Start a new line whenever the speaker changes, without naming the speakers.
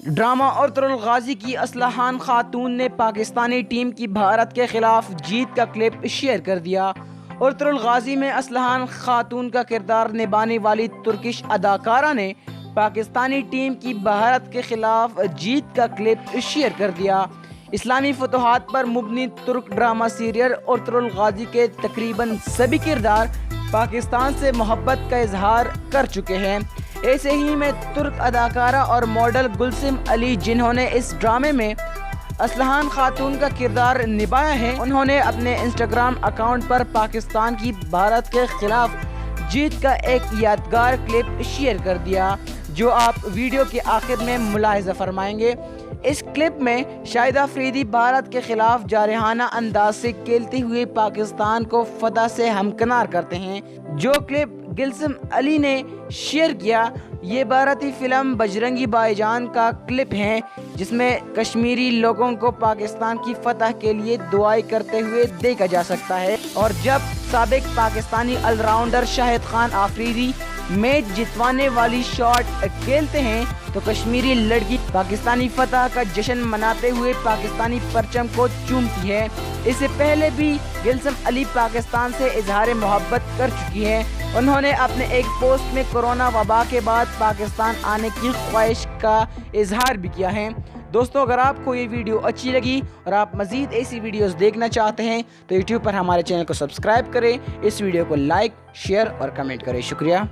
Drama Ertugrul गाजी की असलहान खातून ने Pakistani team की भारत के खिलाफ जीत का क्लिप शेयर कर दिया। अर्तुगरुल गाजी में असलहान खातून का किरदार निभाने वाली तुर्किश अदाकारा ने पाकिस्तानी टीम की भारत के खिलाफ जीत का क्लिप शेयर कर दिया। इस्लामी फतूहात पर मुबनी तुर्क ड्रामा सीरियल अर्तुगरुल गाजी के तकरीबन सभी किरदार पाकिस्तान से मोहब्बत का इजहार कर चुके हैं। ऐसे ही में तुर्क अदाकारा और मॉडल गुलसिम अली, जिन्होंने इस ड्रामे में असलहान खातून का किरदार निभाया है, उन्होंने अपने इंस्टाग्राम अकाउंट पर पाकिस्तान की भारत के खिलाफ जीत का एक यादगार क्लिप शेयर कर दिया, जो आप वीडियो के आखिर में मुलाहिजा फरमाएंगे। इस क्लिप में शाहिद अफरीदी भारत के खिलाफ जारहाना अंदाज से खेलते हुए पाकिस्तान को फतह से हमकिनार करते हैं। जो क्लिप गुलसिम अली ने शेयर किया, ये भारतीय फिल्म बजरंगी भाईजान का क्लिप है, जिसमें कश्मीरी लोगों को पाकिस्तान की फतह के लिए दुआएं करते हुए देखा जा सकता है। और जब साबिक पाकिस्तानी ऑलराउंडर शाहिद खान अफरीदी मैच जितवाने वाली शॉट खेलते हैं, तो कश्मीरी लड़की पाकिस्तानी फतह का जश्न मनाते हुए पाकिस्तानी परचम को चूमती है। इससे पहले भी गुलसिम अली पाकिस्तान से इजहार मोहब्बत कर चुकी है। उन्होंने अपने एक पोस्ट में कोरोना वबा के बाद पाकिस्तान आने की ख्वाहिश का इजहार भी किया है। दोस्तों, अगर आपको ये वीडियो अच्छी लगी और आप मज़ीद ऐसी वीडियोस देखना चाहते हैं तो यूट्यूब पर हमारे चैनल को सब्सक्राइब करें, इस वीडियो को लाइक, शेयर और कमेंट करें। शुक्रिया।